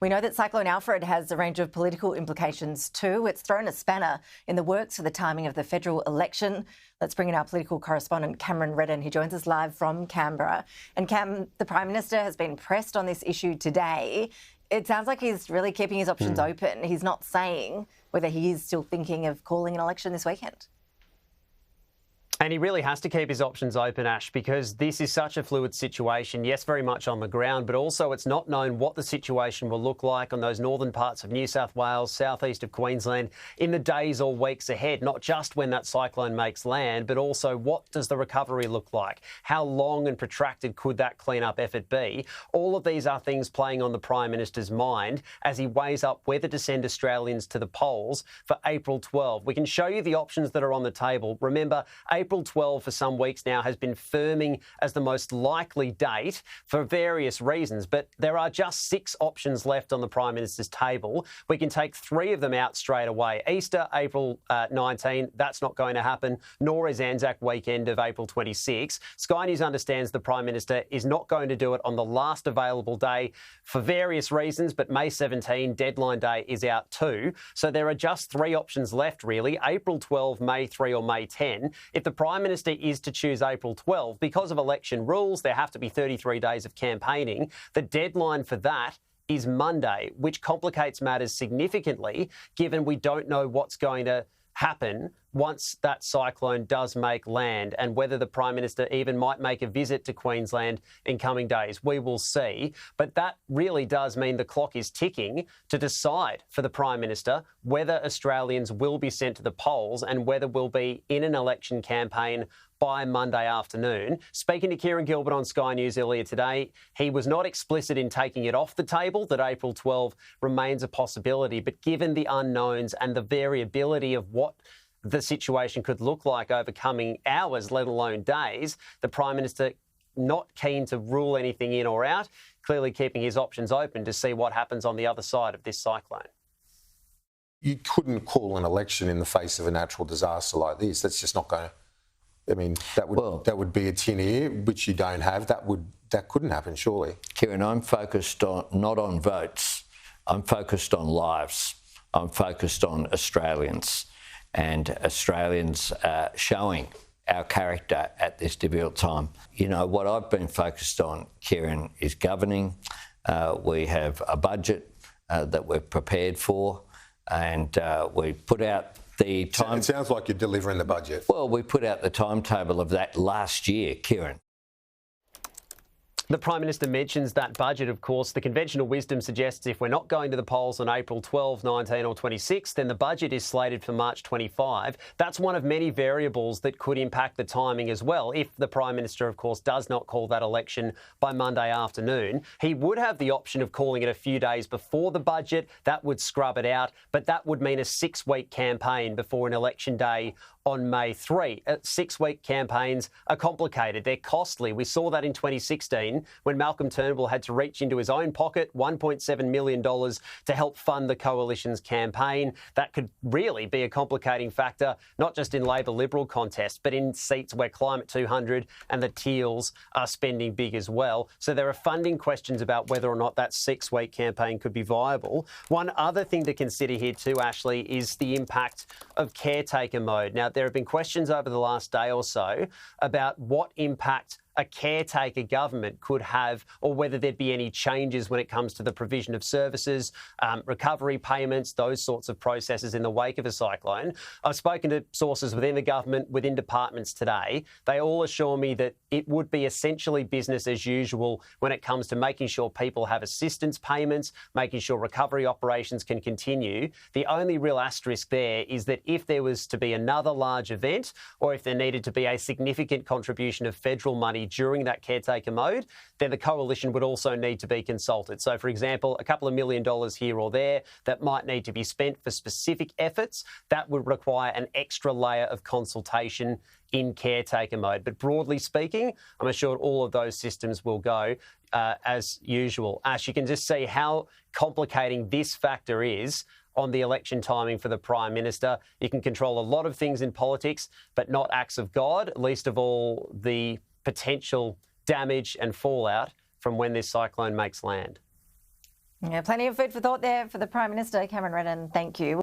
We know that Cyclone Alfred has a range of political implications too. It's thrown a spanner in the works for the timing of the federal election. Let's bring in our political correspondent, Cameron Redden, who joins us live from Canberra. And Cam, the Prime Minister has been pressed on this issue today. It sounds like he's really keeping his options open. He's not saying whether he is still thinking of calling an election this weekend. And he really has to keep his options open, Ash, because this is such a fluid situation. Yes, very much on the ground, but also it's not known what the situation will look like on those northern parts of New South Wales, southeast of Queensland, in the days or weeks ahead, not just when that cyclone makes land, but also what does the recovery look like? How long and protracted could that clean-up effort be? All of these are things playing on the Prime Minister's mind as he weighs up whether to send Australians to the polls for April 12. We can show you the options that are on the table. Remember, April 12 for some weeks now has been firming as the most likely date for various reasons, but there are just 6 options left on the Prime Minister's table. We can take 3 of them out straight away. Easter, April 19, that's not going to happen, nor is Anzac weekend of April 26. Sky News understands the Prime Minister is not going to do it on the last available day for various reasons, but May 17, deadline day, is out too. So there are just 3 options left, really, April 12, May 3 or May 10. If the Prime Minister is to choose April 12, because of election rules, there have to be 33 days of campaigning. The deadline for that is Monday, which complicates matters significantly, given we don't know what's going to happen once that cyclone does make land, and whether the Prime Minister even might make a visit to Queensland in coming days. We will see. But that really does mean the clock is ticking to decide for the Prime Minister whether Australians will be sent to the polls and whether we'll be in an election campaign by Monday afternoon. Speaking to Kieran Gilbert on Sky News earlier today, he was not explicit in taking it off the table that April 12 remains a possibility, but given the unknowns and the variability of what the situation could look like over coming hours, let alone days, the Prime Minister not keen to rule anything in or out, clearly keeping his options open to see what happens on the other side of this cyclone. You couldn't call an election in the face of a natural disaster like this. That's just not going to... I mean, that would be a tin ear, which you don't have. That couldn't happen, surely. Kieran, I'm focused on not on votes. I'm focused on lives. I'm focused on Australians, and Australians showing our character at this difficult time. You know, what I've been focused on, Kieran, is governing. We have a budget that we're prepared for, and we put out the time... It sounds like you're delivering the budget. Well, we put out the timetable of that last year, Kieran. The Prime Minister mentions that budget, of course. The conventional wisdom suggests if we're not going to the polls on April 12, 19 or 26, then the budget is slated for March 25. That's one of many variables that could impact the timing as well. If the Prime Minister, of course, does not call that election by Monday afternoon, he would have the option of calling it a few days before the budget. That would scrub it out, but that would mean a 6-week campaign before an election day on May 3. 6-week campaigns are complicated. They're costly. We saw that in 2016 when Malcolm Turnbull had to reach into his own pocket, $1.7 million, to help fund the coalition's campaign. That could really be a complicating factor, not just in Labor-Liberal contests, but in seats where Climate 200 and the Teals are spending big as well. So there are funding questions about whether or not that 6-week campaign could be viable. One other thing to consider here too, Ashley, is the impact of caretaker mode. Now, there have been questions over the last day or so about what impact a caretaker government could have, or whether there'd be any changes when it comes to the provision of services, recovery payments, those sorts of processes in the wake of a cyclone. I've spoken to sources within the government, within departments today. They all assure me that it would be essentially business as usual when it comes to making sure people have assistance payments, making sure recovery operations can continue. The only real asterisk there is that if there was to be another large event, or if there needed to be a significant contribution of federal money during that caretaker mode, then the coalition would also need to be consulted. So, for example, a couple of $1 million here or there that might need to be spent for specific efforts, that would require an extra layer of consultation in caretaker mode. But broadly speaking, I'm assured all of those systems will go as usual. Ash, you can just see how complicating this factor is on the election timing for the Prime Minister. You can control a lot of things in politics, but not acts of God, least of all the potential damage and fallout from when this cyclone makes land. Yeah, plenty of food for thought there for the Prime Minister, Cameron Redden. Thank you.